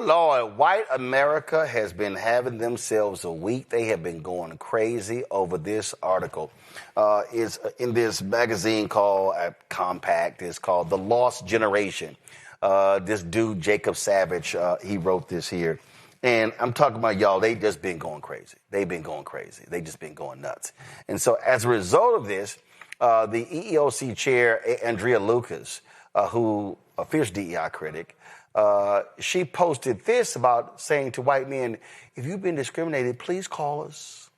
Lord, white America has been having themselves a week. They have been going crazy over this article. It's in this magazine called Compact. It's called The Lost Generation. This dude, Jacob Savage, he wrote this here. And I'm talking about y'all, they just been going crazy. They've been going crazy. They just been going nuts. And so as a result of this, the EEOC chair, Andrea Lucas, who a fierce DEI critic, she posted this about saying to white men, if you've been discriminated, please call us.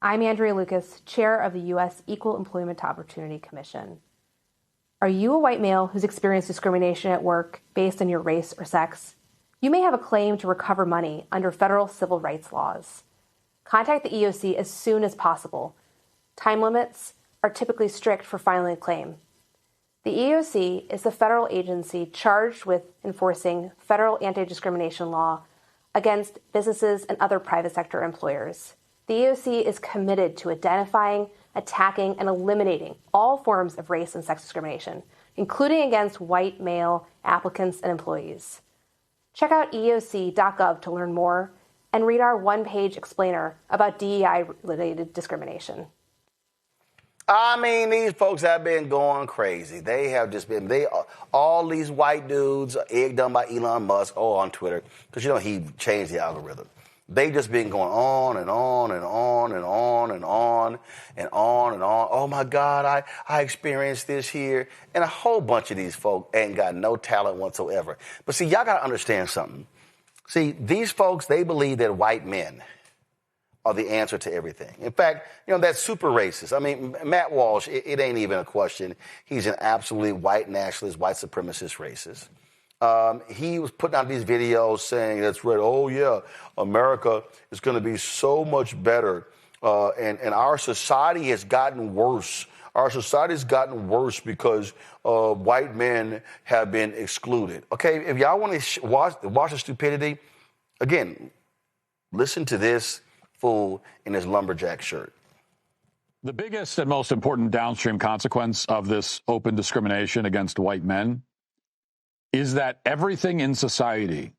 I'm Andrea Lucas, chair of the U.S. Equal Employment Opportunity Commission. Are you a white male who's experienced discrimination at work based on your race or sex? You may have a claim to recover money under federal civil rights laws. Contact the EEOC as soon as possible. Time limits are typically strict for filing a claim. The EEOC is the federal agency charged with enforcing federal anti-discrimination law against businesses and other private sector employers. The EEOC is committed to identifying, attacking, and eliminating all forms of race and sex discrimination, including against white male applicants and employees. Check out EEOC.gov to learn more and read our one-page explainer about DEI-related discrimination. I mean, these folks have been going crazy. They have just been, all these white dudes, egged on by Elon Musk, on Twitter, because, he changed the algorithm. They just been going on and on and on and on and on and on and on. Oh, my God, I experienced this here. And a whole bunch of these folk ain't got no talent whatsoever. But see, y'all got to understand something. See, these folks, they believe that white men are the answer to everything. In fact, that's super racist. I mean, Matt Walsh, it ain't even a question. He's an absolutely white nationalist, white supremacist racist. He was putting out these videos saying that's right. Oh, yeah, America is going to be so much better. And our society has gotten worse. Our society has gotten worse because white men have been excluded. Okay, if y'all want to watch the stupidity, again, listen to this fool in his lumberjack shirt. The biggest and most important downstream consequence of this open discrimination against white men is that everything in society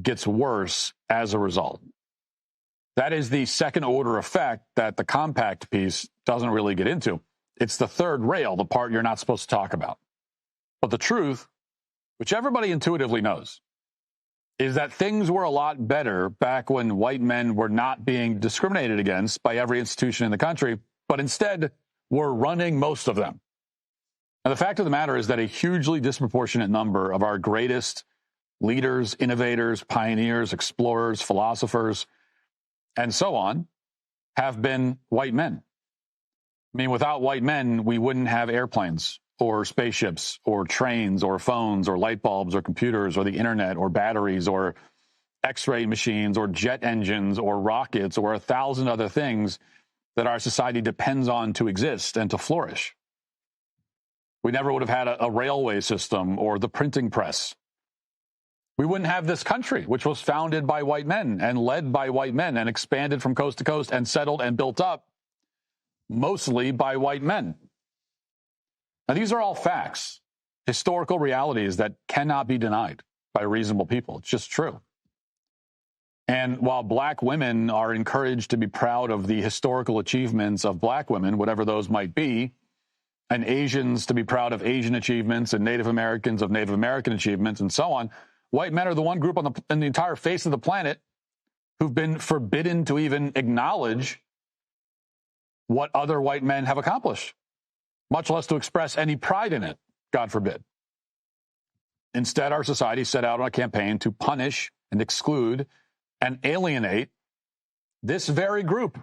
gets worse as a result. That is the second order effect that the Compact piece doesn't really get into. It's the third rail, the part you're not supposed to talk about. But the truth, which everybody intuitively knows, is that things were a lot better back when white men were not being discriminated against by every institution in the country, but instead were running most of them. And the fact of the matter is that a hugely disproportionate number of our greatest leaders, innovators, pioneers, explorers, philosophers, and so on have been white men. I mean, without white men, we wouldn't have airplanes or spaceships or trains or phones or light bulbs or computers or the internet or batteries or X-ray machines or jet engines or rockets or 1,000 other things that our society depends on to exist and to flourish. We never would have had a railway system or the printing press. We wouldn't have this country, which was founded by white men and led by white men and expanded from coast to coast and settled and built up mostly by white men. Now, these are all facts, historical realities that cannot be denied by reasonable people. It's just true. And while black women are encouraged to be proud of the historical achievements of black women, whatever those might be, and Asians to be proud of Asian achievements and Native Americans of Native American achievements and so on, white men are the one group in the entire face of the planet who've been forbidden to even acknowledge what other white men have accomplished, much less to express any pride in it, God forbid. Instead, our society set out on a campaign to punish and exclude and alienate this very group.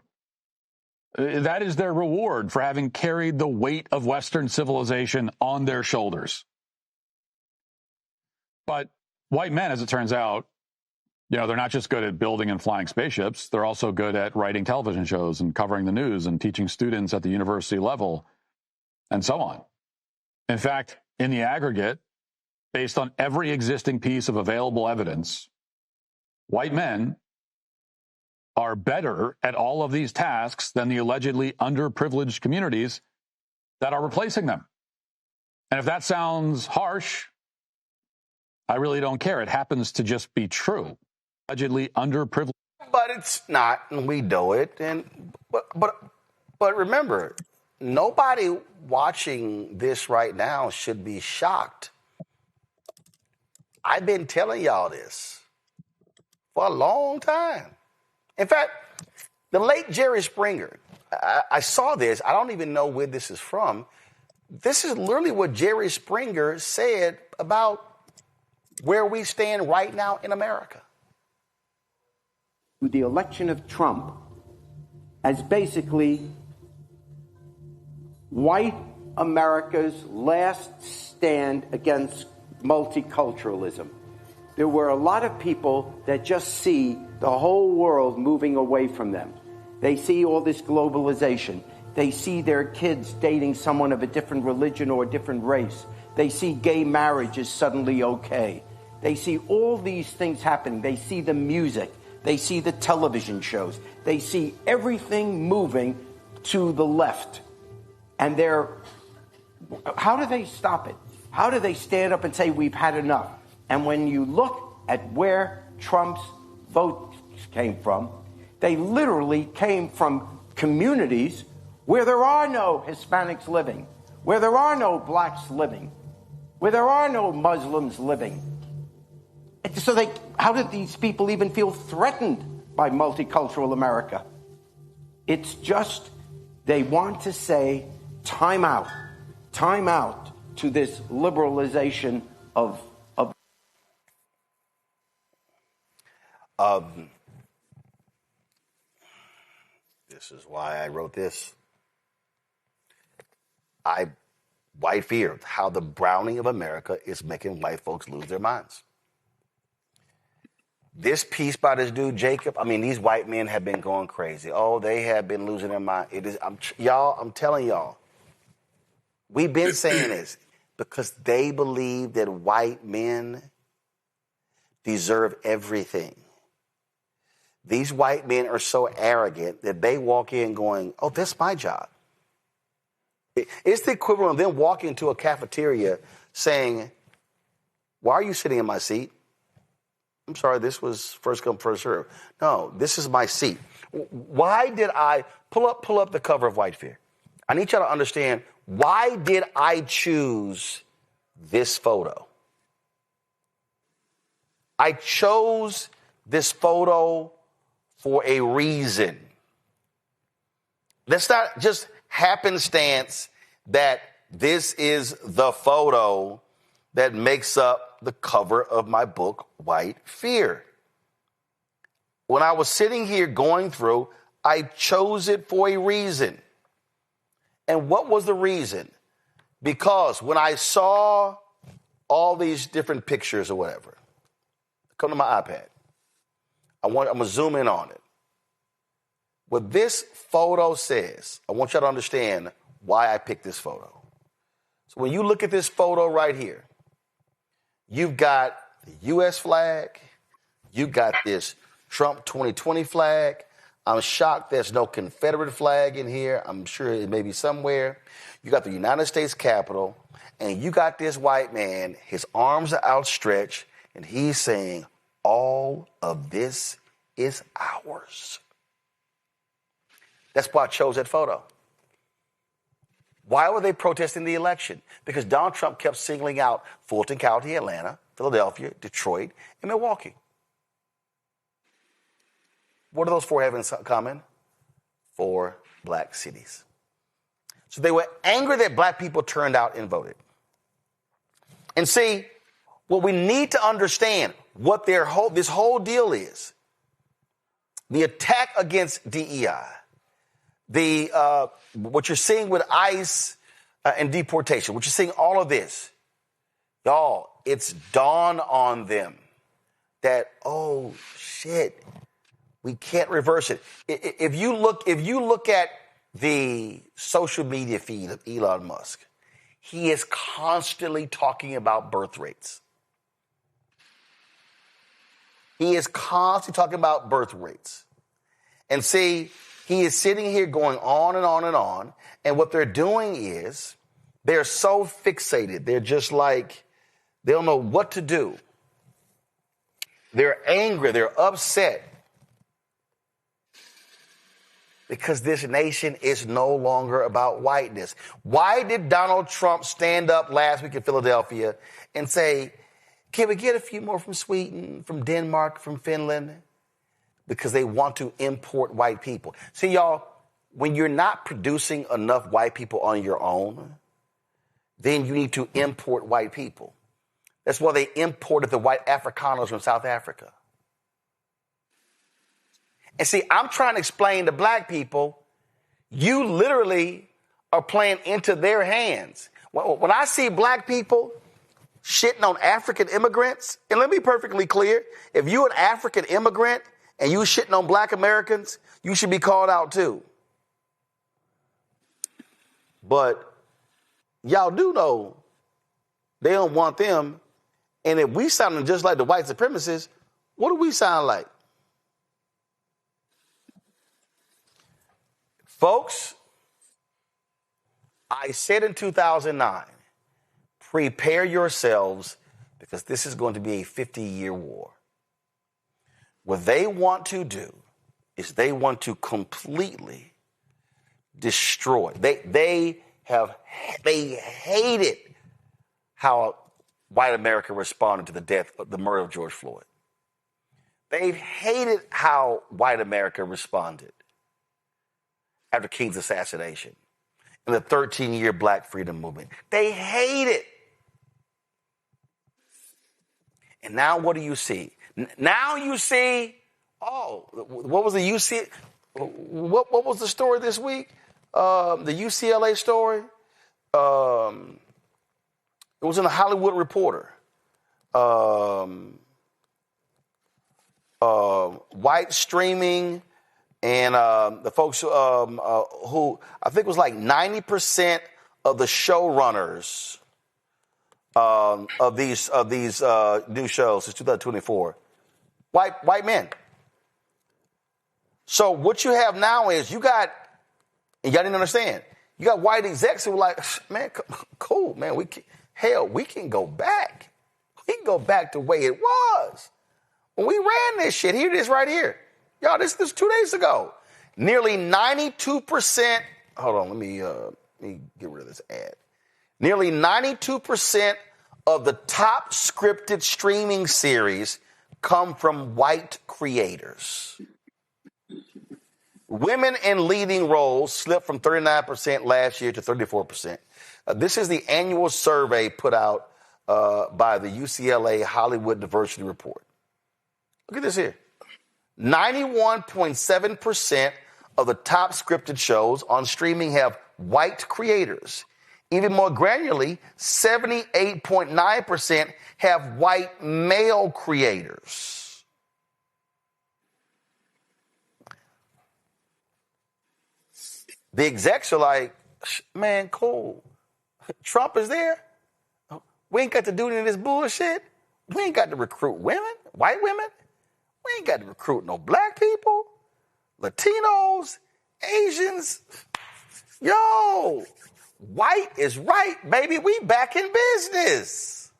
That is their reward for having carried the weight of Western civilization on their shoulders. But white men, as it turns out, they're not just good at building and flying spaceships. They're also good at writing television shows and covering the news and teaching students at the university level and so on. In fact, in the aggregate, based on every existing piece of available evidence, white men are better at all of these tasks than the allegedly underprivileged communities that are replacing them. And if that sounds harsh, I really don't care. It happens to just be true. Allegedly underprivileged. But it's not, and we know it. But remember, nobody watching this right now should be shocked. I've been telling y'all this for a long time. In fact, the late Jerry Springer, I saw this. I don't even know where this is from. This is literally what Jerry Springer said about where we stand right now in America. The election of Trump as basically white America's last stand against multiculturalism. There were a lot of people that just see the whole world moving away from them. They see all this globalization. They see their kids dating someone of a different religion or a different race. They see gay marriage is suddenly okay. They see all these things happening. They see the music. They see the television shows. They see everything moving to the left. And how do they stop it? How do they stand up and say, we've had enough? And when you look at where Trump's votes came from, they literally came from communities where there are no Hispanics living, where there are no blacks living, where there are no Muslims living. So how did these people even feel threatened by multicultural America? It's just they want to say time out to this liberalization of this is why I wrote this. White fear, how the browning of America is making white folks lose their minds. This piece by this dude, Jacob, these white men have been going crazy. Oh, they have been losing their mind. I'm telling y'all, we've been saying this because they believe that white men deserve everything. These white men are so arrogant that they walk in going, oh, that's my job. It's the equivalent of them walking into a cafeteria saying, why are you sitting in my seat? I'm sorry, this was first come, first serve. No, this is my seat. Why did I pull up the cover of White Fear? I need y'all to understand, why did I choose this photo? I chose this photo for a reason. That's not just happenstance that this is the photo that makes up the cover of my book, White Fear. When I was sitting here going through, I chose it for a reason. And what was the reason? Because when I saw all these different pictures or whatever, come to my iPad. I'm going to zoom in on it. What this photo says, I want y'all to understand why I picked this photo. So when you look at this photo right here, you've got the U.S. flag. You've got this Trump 2020 flag. I'm shocked there's no Confederate flag in here. I'm sure it may be somewhere. You got the United States Capitol, and you got this white man. His arms are outstretched, and he's saying, all of this is ours. That's why I chose that photo. Why were they protesting the election? Because Donald Trump kept singling out Fulton County, Atlanta, Philadelphia, Detroit, and Milwaukee. What do those four have in common? 4 black cities. So they were angry that black people turned out and voted. And see, what we need to understand, what this whole deal is, the attack against DEI, what you're seeing with ICE and deportation, what you're seeing all of this, y'all, it's dawned on them that, oh, shit, we can't reverse it. If you look at the social media feed of Elon Musk, he is constantly talking about birth rates. He is constantly talking about birth rates. And see, he is sitting here going on and on and on. And what they're doing is they're so fixated. They're just like, they don't know what to do. They're angry. They're upset. Because this nation is no longer about whiteness. Why did Donald Trump stand up last week in Philadelphia and say, can we get a few more from Sweden, from Denmark, from Finland? Because they want to import white people. See, y'all, when you're not producing enough white people on your own, then you need to import white people. That's why they imported the white Afrikaners from South Africa. And see, I'm trying to explain to black people, you literally are playing into their hands. When I see black people shitting on African immigrants, and let me be perfectly clear, if you're an African immigrant and you shitting on black Americans, you should be called out too. But y'all do know they don't want them. And if we sounding just like the white supremacists, what do we sound like? Folks, I said in 2009, prepare yourselves because this is going to be a 50-year war. What they want to do is they want to completely destroy. They hated how white America responded to the murder of George Floyd. They hated how white America responded after King's assassination and the 13-year Black freedom movement. They hate it. And now what do you see? Now you see, what was the UC? What was the story this week? The UCLA story? It was in the Hollywood Reporter. White streaming. And the folks who I think it was like 90% of the showrunners of these new shows since 2024, white men. So what you have now is and y'all didn't understand, you got white execs who are like, man, cool, man, we can go back. We can go back to the way it was when we ran this shit. Here it is right here. Y'all, this 2 days ago. Nearly 92%, hold on, let me get rid of this ad. Nearly 92% of the top scripted streaming series come from white creators. Women in leading roles slipped from 39% last year to 34%. This is the annual survey put out by the UCLA Hollywood Diversity Report. Look at this here. 91.7% of the top scripted shows on streaming have white creators. Even more granularly, 78.9% have white male creators. The execs are like, man, cool. Trump is there. We ain't got to do any of this bullshit. We ain't got to recruit women, white women. We ain't got to recruit no black people, Latinos, Asians. Yo, white is right, baby. We back in business.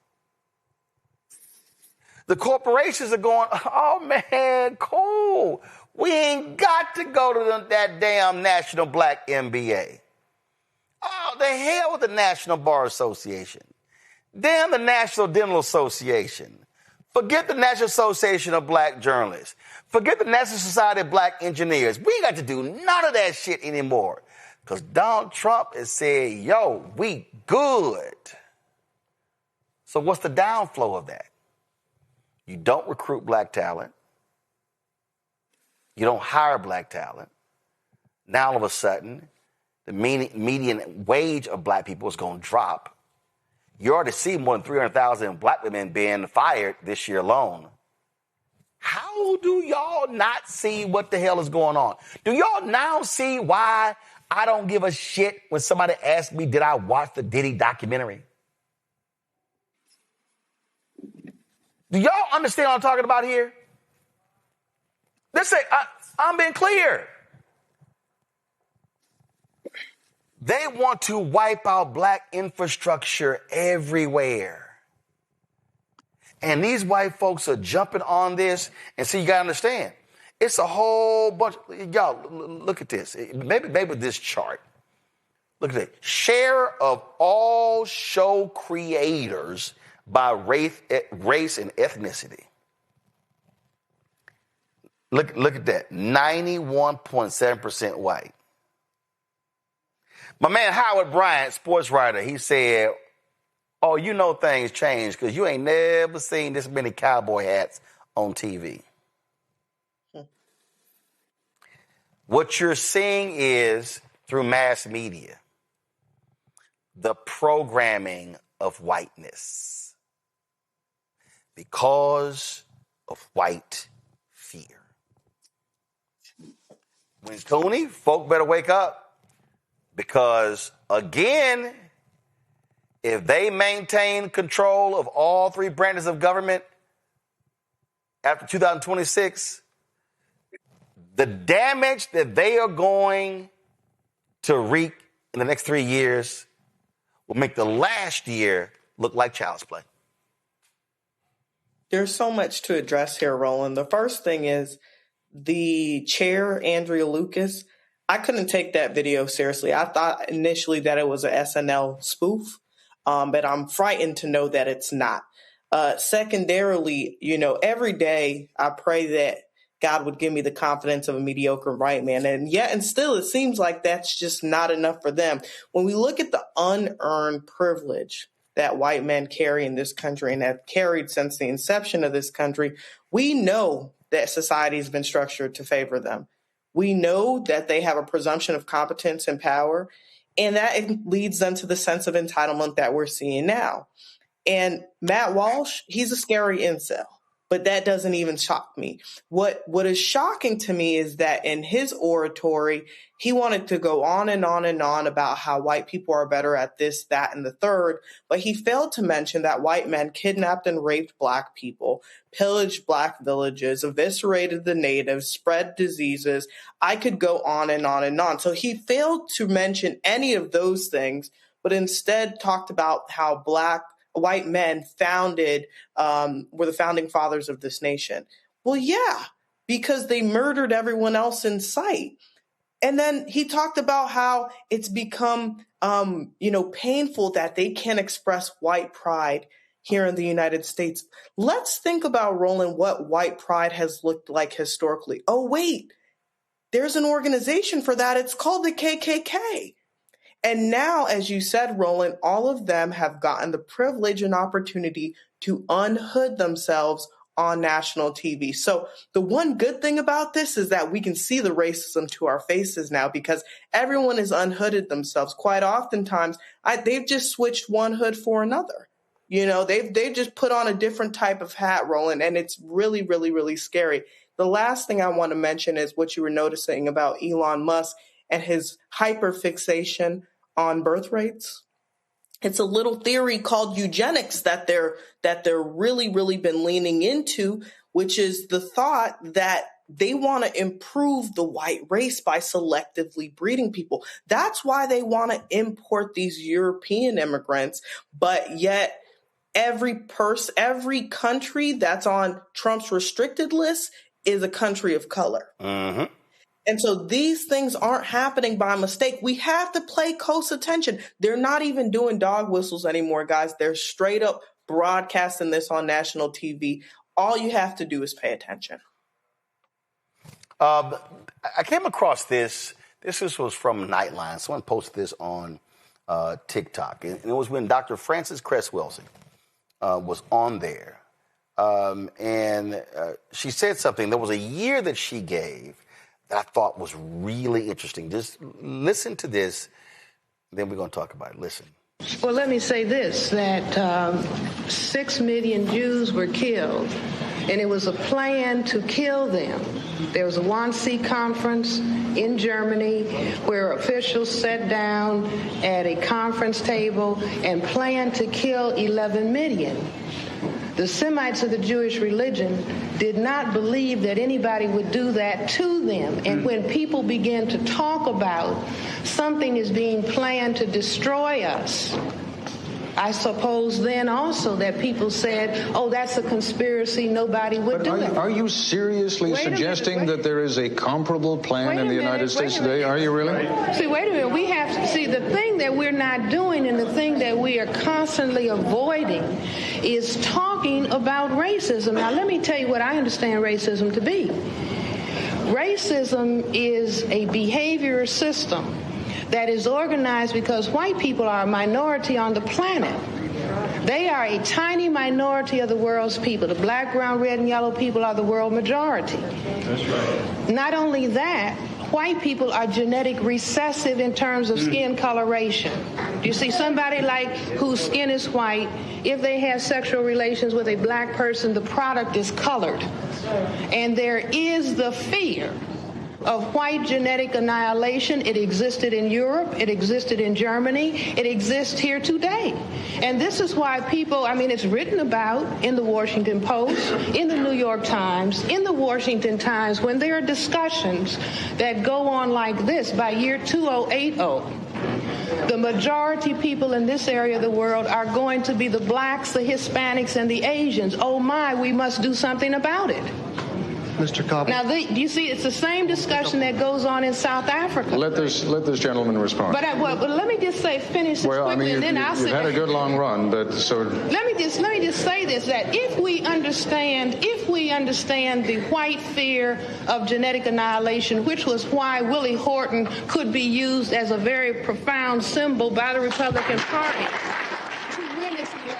The corporations are going, oh, man, cool. We ain't got to go to that damn National Black MBA. Oh, the hell with the National Bar Association. Damn the National Dental Association. Forget the National Association of Black Journalists. Forget the National Society of Black Engineers. We ain't got to do none of that shit anymore. Because Donald Trump has said, yo, we good. So what's the downflow of that? You don't recruit black talent. You don't hire black talent. Now all of a sudden, the median wage of black people is going to drop. You already see more than 300,000 black women being fired this year alone. How do y'all not see what the hell is going on? Do y'all now see why I don't give a shit when somebody asks me, did I watch the Diddy documentary? Do y'all understand what I'm talking about here? Listen, I'm being clear. They want to wipe out black infrastructure everywhere. And these white folks are jumping on this. And see, you got to understand, it's a whole bunch. Y'all, look at this. Maybe this chart. Look at it. Share of all show creators by race and ethnicity. Look at that. 91.7% white. My man Howard Bryant, sports writer, he said, oh, you know things change because you ain't never seen this many cowboy hats on TV. What you're seeing is, through mass media, the programming of whiteness because of white fear. When Cooney, folk better wake up because, again, if they maintain control of all three branches of government after 2026, the damage that they are going to wreak in the next 3 years will make the last year look like child's play. There's so much to address here, Roland. The first thing is the chair, Andrea Lucas. I couldn't take that video seriously. I thought initially that it was an SNL spoof, but I'm frightened to know that it's not. Secondarily, every day I pray that God would give me the confidence of a mediocre white man. And still it seems like that's just not enough for them. When we look at the unearned privilege that white men carry in this country and have carried since the inception of this country, we know that society has been structured to favor them. We know that they have a presumption of competence and power, and that leads them to the sense of entitlement that we're seeing now. And Matt Walsh, he's a scary incel, but that doesn't even shock me. What is shocking to me is that in his oratory, he wanted to go on and on and on about how white people are better at this, that, and the third, but he failed to mention that white men kidnapped and raped Black people, pillaged Black villages, eviscerated the natives, spread diseases. I could go on and on and on. So he failed to mention any of those things, but instead talked about how white men were the founding fathers of this nation. Well, yeah, because they murdered everyone else in sight. And then he talked about how it's become, painful that they can't express white pride here in the United States. Let's think about, Roland, what white pride has looked like historically. Oh, wait, there's an organization for that. It's called the KKK. And now, as you said, Roland, all of them have gotten the privilege and opportunity to unhood themselves on national TV. So the one good thing about this is that we can see the racism to our faces now because everyone has unhooded themselves. Quite oftentimes, they've just switched one hood for another. They've just put on a different type of hat, Roland, and it's really, really, really scary. The last thing I want to mention is what you were noticing about Elon Musk and his hyperfixation on birth rates. It's a little theory called eugenics that they're really, really been leaning into, which is the thought that they want to improve the white race by selectively breeding people. That's why they want to import these European immigrants, but yet every country that's on Trump's restricted list is a country of color. Mm-hmm. And so these things aren't happening by mistake. We have to pay close attention. They're not even doing dog whistles anymore, guys. They're straight up broadcasting this on national TV. All you have to do is pay attention. I came across this. This was from Nightline. Someone posted this on TikTok. And it was when Dr. Frances Cress Welsing was on there. And she said something. There was a year that she gave that I thought was really interesting. Just listen to this, then we're going to talk about it. Listen. Well, let me say this, that 6 million Jews were killed, and it was a plan to kill them. There was a Wannsee conference in Germany where officials sat down at a conference table and planned to kill 11 million. The Semites of the Jewish religion did not believe that anybody would do that to them. And when people began to talk about something is being planned to destroy us, I suppose then also that people said, oh, that's a conspiracy, nobody would do it. Are you seriously suggesting that there is a comparable plan in the United States today? Are you really? See, wait a minute. We have to see the thing that we're not doing and the thing that we are constantly avoiding is talking about racism. Now, let me tell you what I understand racism to be. Racism is a behavior system that is organized because white people are a minority on the planet. They are a tiny minority of the world's people. The black, brown, red, and yellow people are the world majority. That's right. Not only that, white people are genetic recessive in terms of skin coloration. You see somebody like whose skin is white, if they have sexual relations with a black person, the product is colored. And there is the fear of white genetic annihilation. It existed in Europe. It existed in Germany. It exists here today. And this is why people, it's written about in the Washington Post, in the New York Times, in the Washington Times, when there are discussions that go on like this by year 2080. The majority people in this area of the world are going to be the blacks, the Hispanics, and the Asians. Oh my, we must do something about it. Mr. Koppel. Now, you see, it's the same discussion that goes on in South Africa. Let this gentleman respond. But let me just finish this quickly, and then I'll say. You've had a good long run, but so. Let me just say this: that if we understand the white fear of genetic annihilation, which was why Willie Horton could be used as a very profound symbol by the Republican Party to win its election,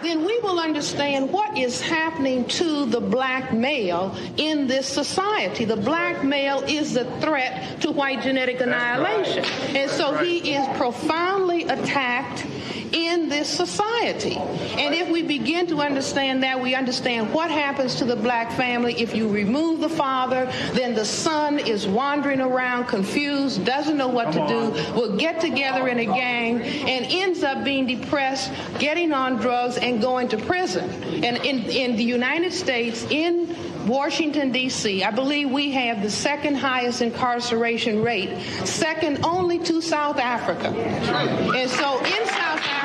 then we will understand what is happening to the black male in this society. The black male is the threat to white genetic annihilation. Right. And so he is profoundly attacked in this society. And if we begin to understand that, we understand what happens to the black family. If you remove the father, then the son is wandering around confused, doesn't know what to do, will get together in a gang, and ends up being depressed, getting on drugs, and going to prison. And in the United States, in Washington, D.C., I believe we have the second highest incarceration rate, second only to South Africa. And so in South Africa,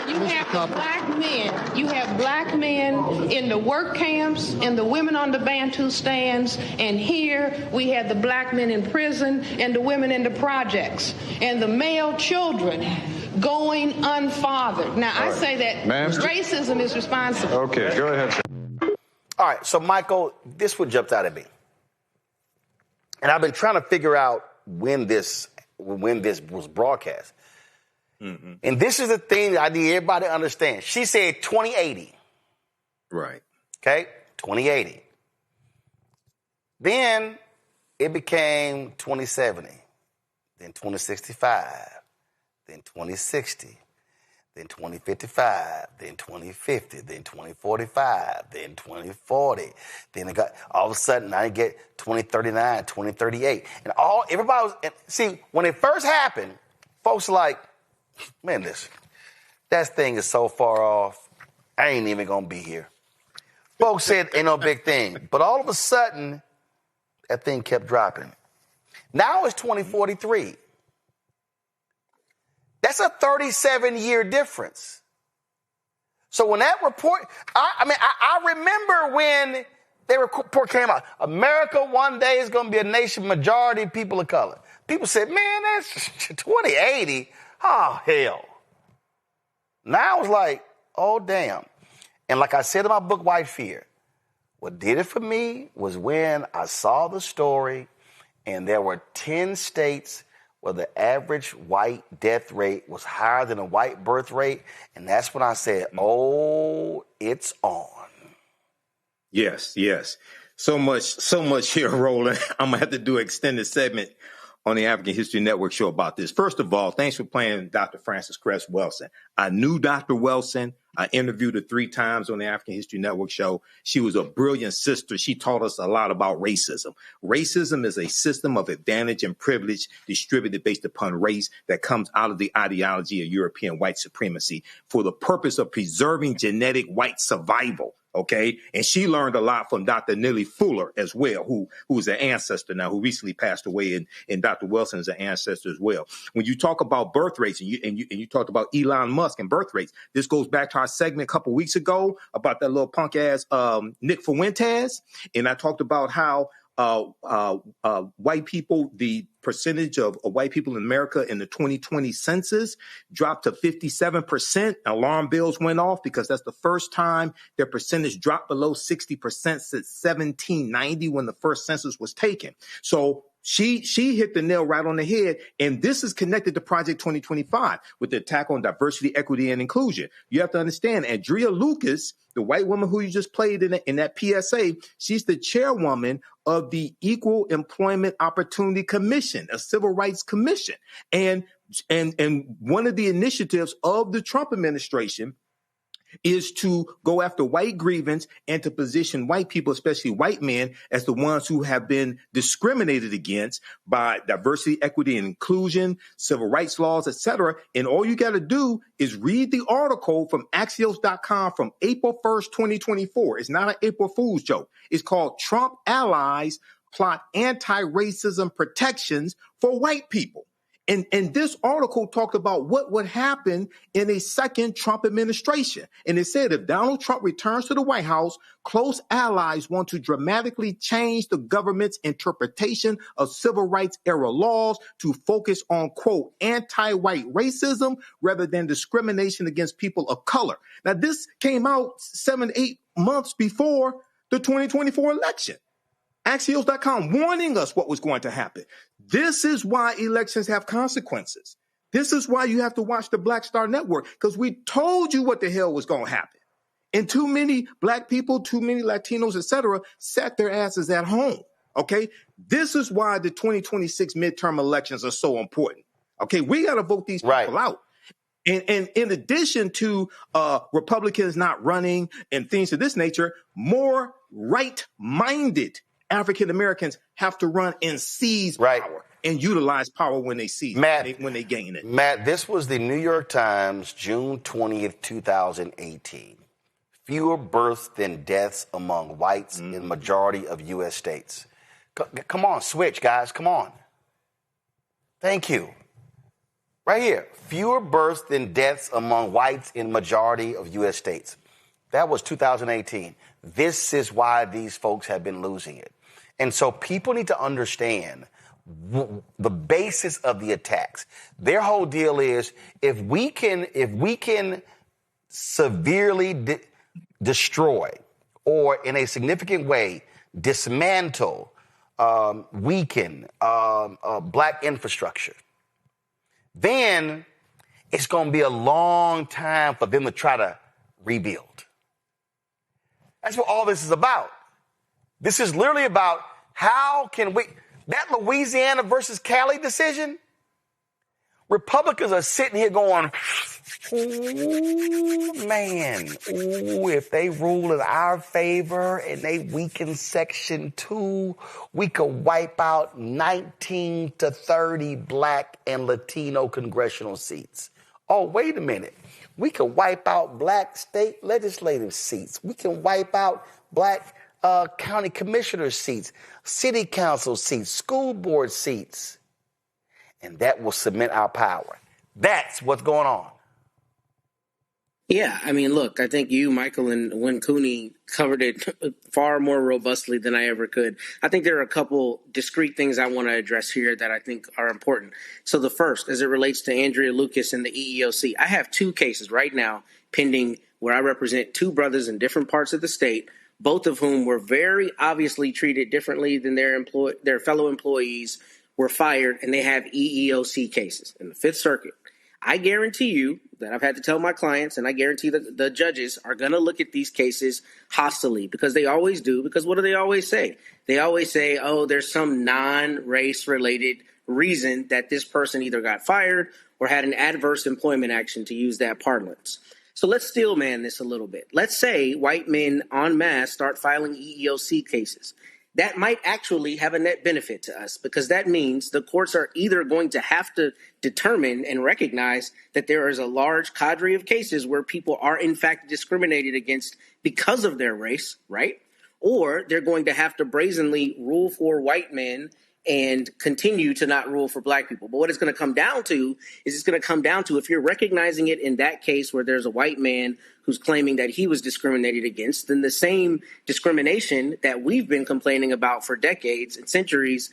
you have black men. You have black men in the work camps, and the women on the Bantu stands, and here we have the black men in prison and the women in the projects, and the male children going unfathered. Now, I say that racism is responsible. Okay, go ahead, sir. All right, so Michael, this one jumped out at me. And I've been trying to figure out when this was broadcast. Mm-hmm. And this is the thing that I need everybody to understand. She said 2080. Right. Okay, 2080. Then it became 2070, then 2065, then 2060. Then 2055, then 2050, then 2045, then 2040. Then it got, all of a sudden, now you get 2039, 2038. And everybody was, see, when it first happened, folks were like, man, listen, that thing is so far off, I ain't even going to be here. Folks said, ain't no big thing. But all of a sudden, that thing kept dropping. Now it's 2043. That's a 37-year difference. So when that report, I remember when the report came out, America one day is going to be a nation majority people of color. People said, man, that's 2080. Oh, hell. Now it's like, oh, damn. And like I said in my book, White Fear, what did it for me was when I saw the story and there were 10 states where the average white death rate was higher than a white birth rate. And that's when I said, oh, it's on. Yes. So much here, Roland. I'm going to have to do an extended segment on the African History Network show about this. First of all, thanks for playing Dr. Frances Cress Welsing. I knew Dr. Welsing. I interviewed her 3 times on the African History Network show. She was a brilliant sister. She taught us a lot about racism. Racism is a system of advantage and privilege distributed based upon race that comes out of the ideology of European white supremacy for the purpose of preserving genetic white survival. Okay. And she learned a lot from Dr. Nellie Fuller as well, who's an ancestor now, who recently passed away. And Dr. Wilson is an ancestor as well. When you talk about birth rates and you talked about Elon Musk and birth rates, this goes back to our segment a couple weeks ago about that little punk ass Nick Fuentes. And I talked about how white people, the percentage of white people in America in the 2020 census dropped to 57%. Alarm bells went off because that's the first time their percentage dropped below 60% since 1790 when the first census was taken. So she hit the nail right on the head, and this is connected to Project 2025 with the attack on diversity, equity, and inclusion. You have to understand, Andrea Lucas, the white woman who you just played in that PSA, she's the chairwoman of the Equal Employment Opportunity Commission, a civil rights commission. And one of the initiatives of the Trump administration is to go after white grievance and to position white people, especially white men, as the ones who have been discriminated against by diversity, equity, and inclusion, civil rights laws, etc. And all you got to do is read the article from Axios.com from April 1st, 2024. It's not an April Fool's joke. It's called Trump Allies Plot Anti-Racism Protections for White People. And this article talked about what would happen in a second Trump administration. And it said if Donald Trump returns to the White House, close allies want to dramatically change the government's interpretation of civil rights era laws to focus on, quote, anti-white racism rather than discrimination against people of color. Now, this came out 7-8 months before the 2024 election. Axios.com warning us what was going to happen. This is why elections have consequences. This is why you have to watch the Black Star Network, because we told you what the hell was going to happen. And too many black people, too many Latinos, etc., sat their asses at home. Okay, this is why the 2026 midterm elections are so important. Okay, we got to vote these people out. And in addition to Republicans not running and things of this nature, more right-minded African Americans have to run and seize power and utilize power when they seize it, when they gain it. Matt, this was the New York Times, June 20th, 2018. Fewer births than deaths among whites in majority of U.S. states. Come on, switch, guys. Come on. Thank you. Right here. Fewer births than deaths among whites in majority of U.S. states. That was 2018. This is why these folks have been losing it. And so people need to understand the basis of the attacks. Their whole deal is if we can severely destroy or in a significant way dismantle, weaken black infrastructure, then it's going to be a long time for them to try to rebuild. That's what all this is about. This is literally about how can we, that Louisiana versus Cali decision, Republicans are sitting here going, ooh, man, ooh, if they rule in our favor and they weaken Section 2, we could wipe out 19 to 30 black and Latino congressional seats. Oh, wait a minute. We could wipe out black state legislative seats. We can wipe out black county commissioner seats, city council seats, school board seats. And that will cement our power. That's what's going on. Yeah, I mean, look, I think you, Michael, and Win Cooney covered it far more robustly than I ever could. I think there are a couple discrete things I want to address here that I think are important. So the first, as it relates to Andrea Lucas and the EEOC, I have two cases right now pending where I represent two brothers in different parts of the state, both of whom were very obviously treated differently than their fellow employees, were fired, and they have EEOC cases in the Fifth Circuit. I guarantee you that I've had to tell my clients, and I guarantee that the judges are going to look at these cases hostilely, because they always do. Because what do they always say? They always say, oh, there's some non-race related reason that this person either got fired or had an adverse employment action, to use that parlance. So let's steel man this a little bit. Let's say white men en masse start filing EEOC cases. that might actually have a net benefit to us, because that means the courts are either going to have to determine and recognize that there is a large cadre of cases where people are in fact discriminated against because of their race, right? Or they're going to have to brazenly rule for white men and continue to not rule for black people. But what it's going to come down to is it's going to come down to, if you're recognizing it in that case where there's a white man who's claiming that he was discriminated against, then the same discrimination that we've been complaining about for decades and centuries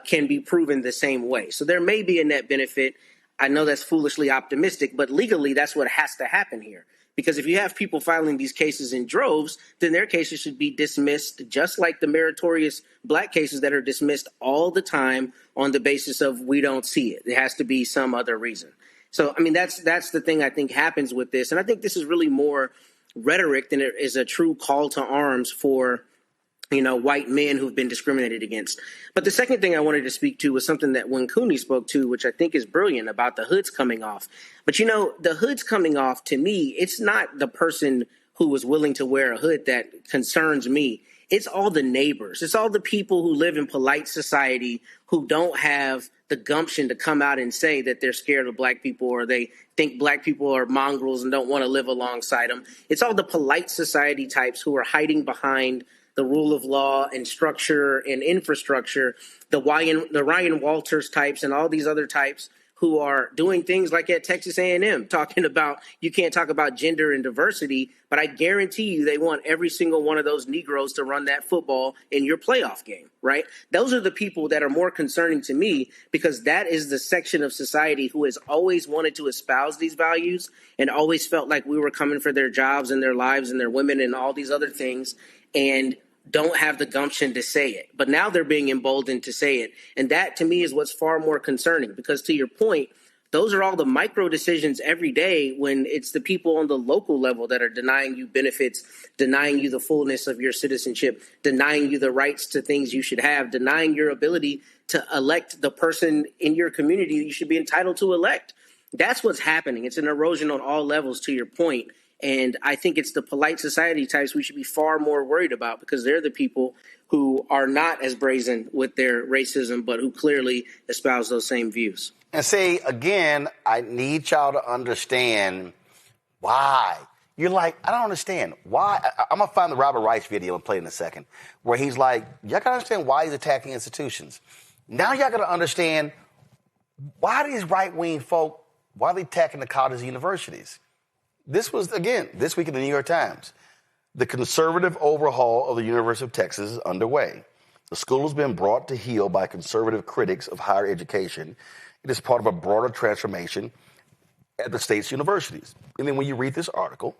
can be proven the same way. So there may be a net benefit. I know that's foolishly optimistic, but legally that's what has to happen here. Because if you have people filing these cases in droves, then their cases should be dismissed, just like the meritorious black cases that are dismissed all the time on the basis of we don't see it. There has to be some other reason. So, I mean, that's the thing I think happens with this. And I think this is really more rhetoric than it is a true call to arms for, you know, white men who've been discriminated against. But the second thing I wanted to speak to was something that Cooney spoke to, which I think is brilliant, about the hoods coming off. But, you know, the hoods coming off, to me, it's not the person who was willing to wear a hood that concerns me. It's all the neighbors. It's all the people who live in polite society who don't have the gumption to come out and say that they're scared of black people, or they think black people are mongrels and don't want to live alongside them. It's all the polite society types who are hiding behind the rule of law and structure and infrastructure, the Ryan Walters types and all these other types who are doing things like at Texas A&M, talking about you can't talk about gender and diversity, but I guarantee you they want every single one of those Negroes to run that football in your playoff game, right? Those are the people that are more concerning to me, because that is the section of society who has always wanted to espouse these values and always felt like we were coming for their jobs and their lives and their women and all these other things, and don't have the gumption to say it. But now they're being emboldened to say it. And that, to me, is what's far more concerning, because to your point, those are all the micro decisions every day when it's the people on the local level that are denying you benefits, denying you the fullness of your citizenship, denying you the rights to things you should have, denying your ability to elect the person in your community you should be entitled to elect. That's what's happening. It's an erosion on all levels, to your point. And I think it's the polite society types we should be far more worried about, because they're the people who are not as brazen with their racism, but who clearly espouse those same views. And see, again, I need y'all to understand why. You're like, I don't understand. Why? I'm going to find the Robert Rice video and play in a second, where he's like, y'all got to understand why he's attacking institutions. Now y'all got to understand why these right-wing folk, why they attacking the colleges and universities. This was, again, this week in the New York Times. The conservative overhaul of the University of Texas is underway. The school has been brought to heel by conservative critics of higher education. It is part of a broader transformation at the state's universities. And then when you read this article,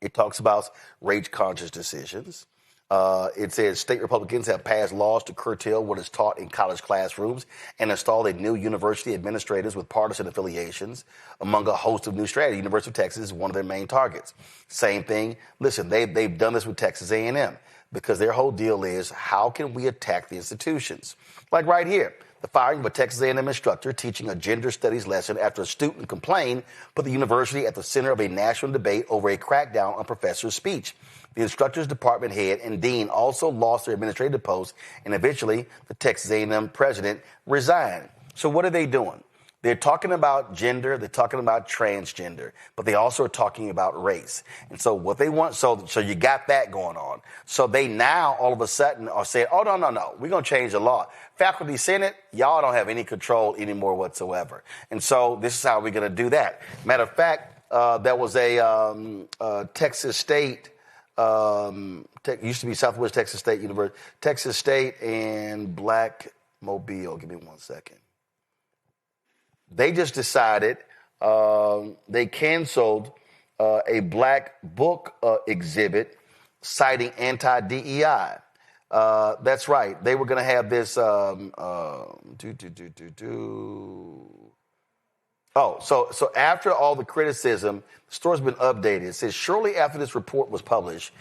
it talks about race-conscious decisions. It says state Republicans have passed laws to curtail what is taught in college classrooms and installed a new university administrators with partisan affiliations among a host of new strategies. University of Texas is one of their main targets. Same thing. Listen, they've done this with Texas A&M, because their whole deal is, how can we attack the institutions? Like right here, the firing of a Texas A&M instructor teaching a gender studies lesson after a student complained put the university at the center of a national debate over a crackdown on professors' speech. The instructor's department head and dean also lost their administrative posts, and eventually the Texas A&M president resigned. So what are they doing? They're talking about gender, they're talking about transgender, but they also are talking about race. And so what they want, so you got that going on. So they now all of a sudden are saying, oh, no, we're going to change the law. Faculty Senate, y'all don't have any control anymore whatsoever. And so this is how we're going to do that. Matter of fact, there was a Texas State, used to be Southwest Texas State University, Texas State and Black Mobile. Give me 1 second. They just decided they canceled a black book exhibit citing anti-DEI. That's right. They were going to have this. Oh, so after all the criticism, the story's been updated. It says, shortly after this report was published,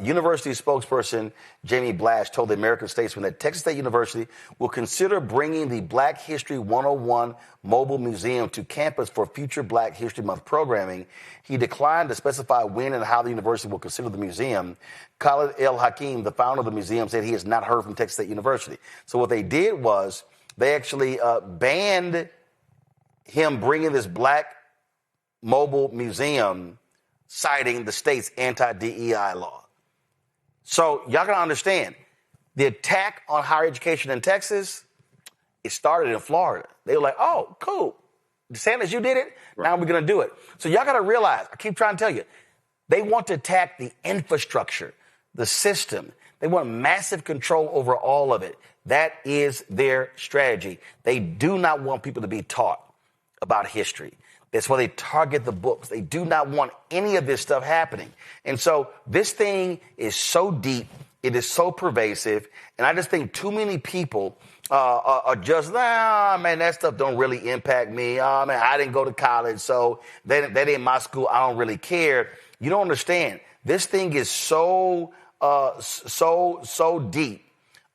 university spokesperson Jamie Blash told the American Statesman that Texas State University will consider bringing the Black History 101 mobile museum to campus for future Black History Month programming. He declined to specify when and how the university will consider the museum. Khalid El Hakim, the founder of the museum, said he has not heard from Texas State University. So what they did was they actually banned him bringing this Black mobile museum, citing the state's anti-DEI law. So y'all gotta understand, the attack on higher education in Texas, it started in Florida. They were like, oh, cool. DeSantis, you did it. Right. Now we're gonna do it. So y'all gotta realize, I keep trying to tell you, they want to attack the infrastructure, the system. They want massive control over all of it. That is their strategy. They do not want people to be taught about history. That's why they target the books. They do not want any of this stuff happening. And so this thing is so deep. It is so pervasive. And I just think too many people are just, man, that stuff don't really impact me. Man, I didn't go to college, so that ain't my school. I don't really care. You don't understand. This thing is so deep.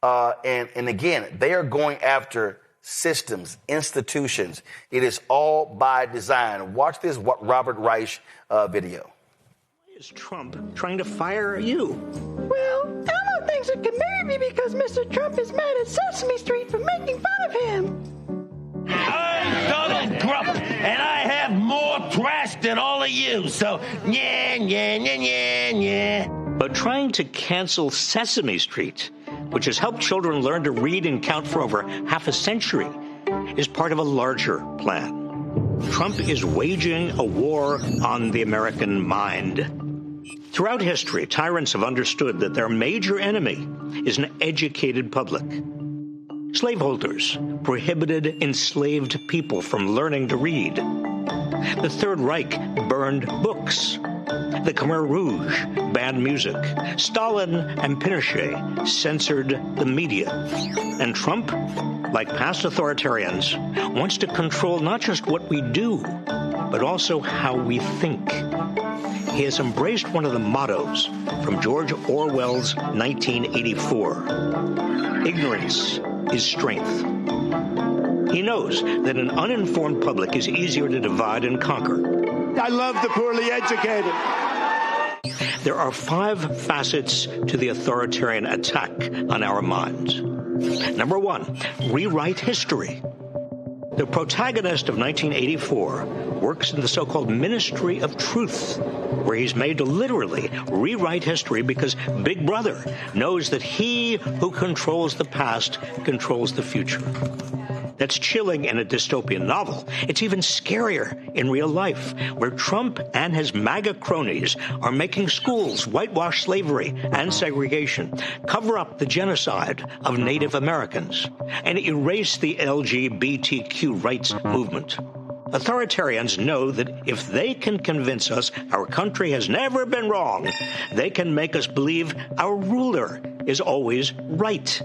And again, they are going after systems, institutions. It is all by design. Watch this Robert Reich video. Why is Trump trying to fire you? Well, Elmo thinks it can marry me because Mr. Trump is mad at Sesame Street for making fun of him. I'm Donald Trump, and I have more trash than all of you, so yeah. But trying to cancel Sesame Street, which has helped children learn to read and count for over half a century, is part of a larger plan. Trump is waging a war on the American mind. Throughout history, tyrants have understood that their major enemy is an educated public. Slaveholders prohibited enslaved people from learning to read. The Third Reich burned books. The Khmer Rouge banned music. Stalin and Pinochet censored the media. And Trump, like past authoritarians, wants to control not just what we do, but also how we think. He has embraced one of the mottos from George Orwell's 1984. Ignorance is strength. He knows that an uninformed public is easier to divide and conquer. I love the poorly educated. There are 5 facets to the authoritarian attack on our minds. Number 1, rewrite history. The protagonist of 1984 works in the so-called Ministry of Truth, where he's made to literally rewrite history because Big Brother knows that he who controls the past controls the future. That's chilling in a dystopian novel. It's even scarier in real life, where Trump and his MAGA cronies are making schools whitewash slavery and segregation, cover up the genocide of Native Americans, and erase the LGBTQ rights movement. Authoritarians know that if they can convince us our country has never been wrong, they can make us believe our ruler is always right.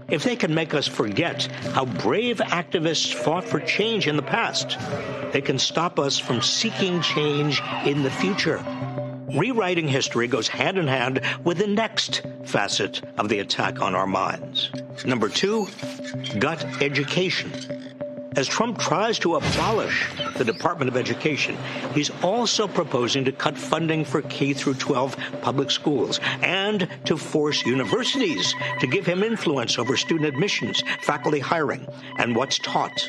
If they can make us forget how brave activists fought for change in the past, they can stop us from seeking change in the future. Rewriting history goes hand in hand with the next facet of the attack on our minds. Number 2, gut education. As Trump tries to abolish the Department of Education, he's also proposing to cut funding for K-12 public schools and to force universities to give him influence over student admissions, faculty hiring, and what's taught.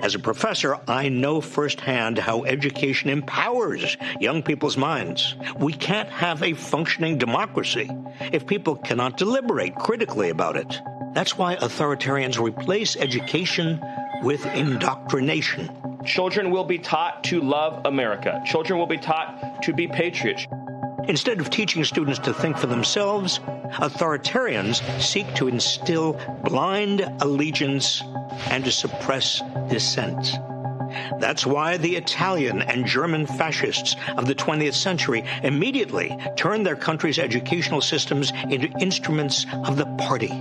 As a professor, I know firsthand how education empowers young people's minds. We can't have a functioning democracy if people cannot deliberate critically about it. That's why authoritarians replace education with indoctrination. Children will be taught to love America. Children will be taught to be patriots. Instead of teaching students to think for themselves, authoritarians seek to instill blind allegiance and to suppress dissent. That's why the Italian and German fascists of the 20th century immediately turned their country's educational systems into instruments of the party.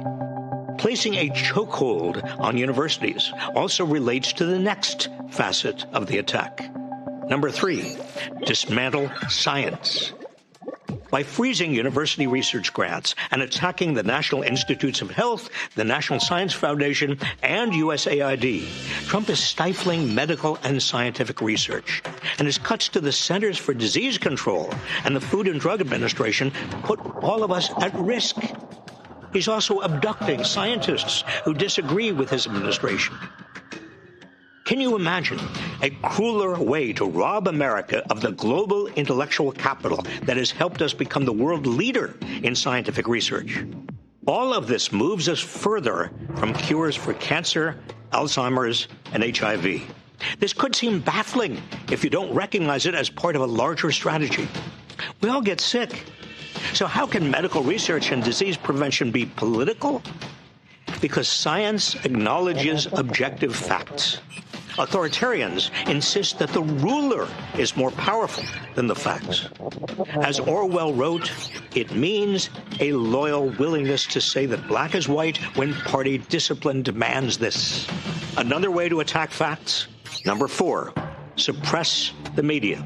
Placing a chokehold on universities also relates to the next facet of the attack. Number 3, dismantle science. By freezing university research grants and attacking the National Institutes of Health, the National Science Foundation, and USAID, Trump is stifling medical and scientific research. And his cuts to the Centers for Disease Control and the Food and Drug Administration put all of us at risk. He's also abducting scientists who disagree with his administration. Can you imagine a crueler way to rob America of the global intellectual capital that has helped us become the world leader in scientific research? All of this moves us further from cures for cancer, Alzheimer's, and HIV. This could seem baffling if you don't recognize it as part of a larger strategy. We all get sick. So how can medical research and disease prevention be political? Because science acknowledges objective facts. Authoritarians insist that the ruler is more powerful than the facts. As Orwell wrote, it means a loyal willingness to say that black is white when party discipline demands this. Another way to attack facts? Number 4, suppress the media.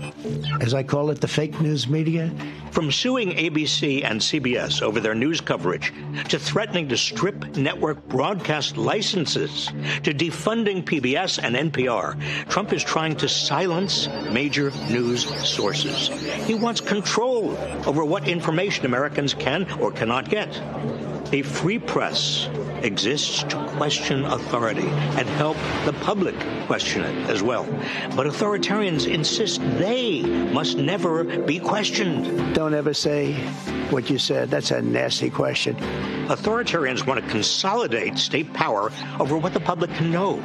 As I call it, the fake news media. From suing ABC and CBS over their news coverage, to threatening to strip network broadcast licenses, to defunding PBS and NPR, Trump is trying to silence major news sources. He wants control over what information Americans can or cannot get. A free press exists to question authority and help the public question it as well. But authoritarians insist they must never be questioned. Don't ever say what you said. That's a nasty question. Authoritarians want to consolidate state power over what the public can know.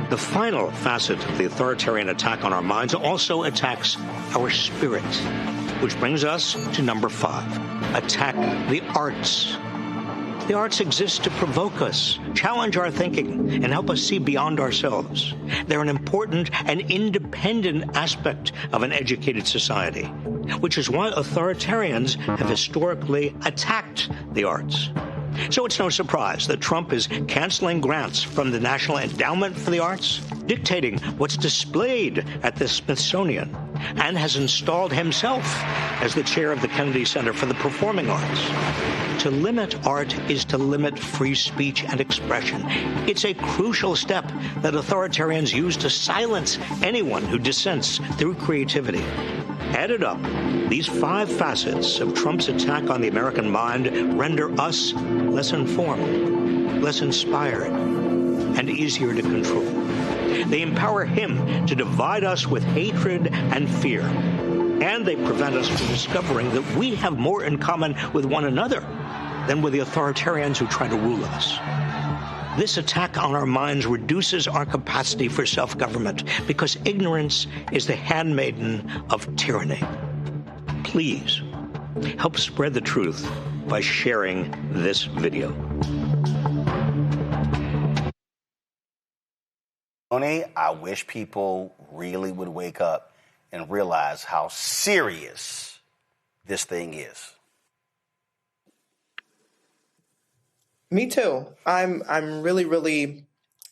The final facet of the authoritarian attack on our minds also attacks our spirit, which brings us to number 5, attack the arts. The arts exist to provoke us, challenge our thinking, and help us see beyond ourselves. They're an important and independent aspect of an educated society, which is why authoritarians have historically attacked the arts. So it's no surprise that Trump is canceling grants from the National Endowment for the Arts, dictating what's displayed at the Smithsonian, and has installed himself as the chair of the Kennedy Center for the Performing Arts. To limit art is to limit free speech and expression. It's a crucial step that authoritarians use to silence anyone who dissents through creativity. Added up, these 5 facets of Trump's attack on the American mind render us less informed, less inspired, and easier to control. They empower him to divide us with hatred and fear, and they prevent us from discovering that we have more in common with one another than with the authoritarians who try to rule us. This attack on our minds reduces our capacity for self-government because ignorance is the handmaiden of tyranny. Please help spread the truth by sharing this video. Tony, I wish people really would wake up and realize how serious this thing is. Me too. I'm really, really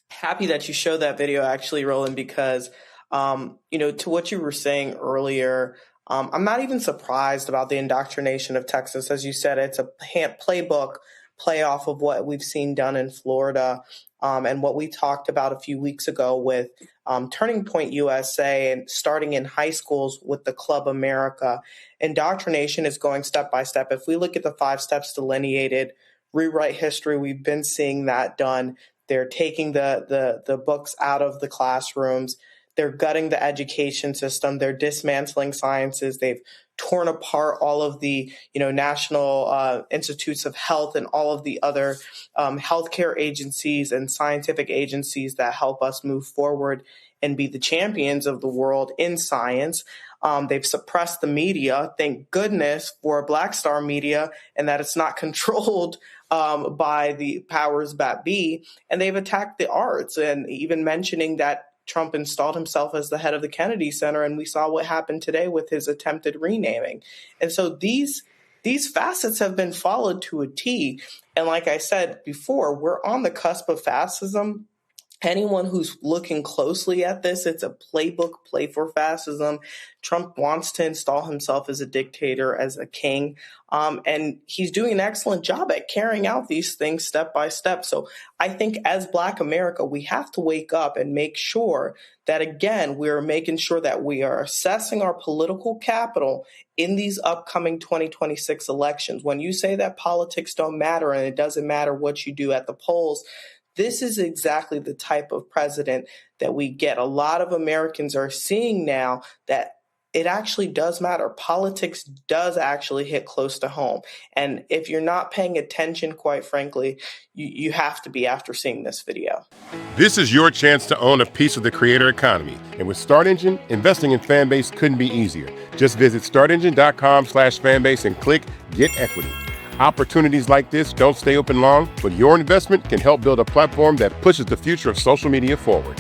happy that you showed that video, actually, Roland, because, to what you were saying earlier, I'm not even surprised about the indoctrination of Texas. As you said, it's a playbook, play off of what we've seen done in Florida, and what we talked about a few weeks ago with Turning Point USA and starting in high schools with the Club America. Indoctrination is going step by step. If we look at the 5 steps delineated, rewrite history, we've been seeing that done. They're taking the books out of the classrooms. They're gutting the education system. They're dismantling sciences. They've torn apart all of the, National Institutes of Health and all of the other healthcare agencies and scientific agencies that help us move forward and be the champions of the world in science. They've suppressed the media. Thank goodness for Black Star Media and that it's not controlled by the powers that be. And they've attacked the arts, and even mentioning that Trump installed himself as the head of the Kennedy Center, and we saw what happened today with his attempted renaming. And so these these facets have been followed to a T. And like I said before, we're on the cusp of fascism. Anyone who's looking closely at this, it's a playbook play for fascism. Trump wants to install himself as a dictator, as a king, and he's doing an excellent job at carrying out these things step by step. So I think as Black America, we have to wake up and make sure that, again, we're making sure that we are assessing our political capital in these upcoming 2026 elections. When you say that politics don't matter and it doesn't matter what you do at the polls, this is exactly the type of president that we get. A lot of Americans are seeing now that it actually does matter. Politics does actually hit close to home. And if you're not paying attention, quite frankly, you have to be after seeing this video. This is your chance to own a piece of the creator economy. And with Start Engine, investing in Fanbase couldn't be easier. Just visit startengine.com/fanbase and click Get Equity. Opportunities like this don't stay open long, but your investment can help build a platform that pushes the future of social media forward.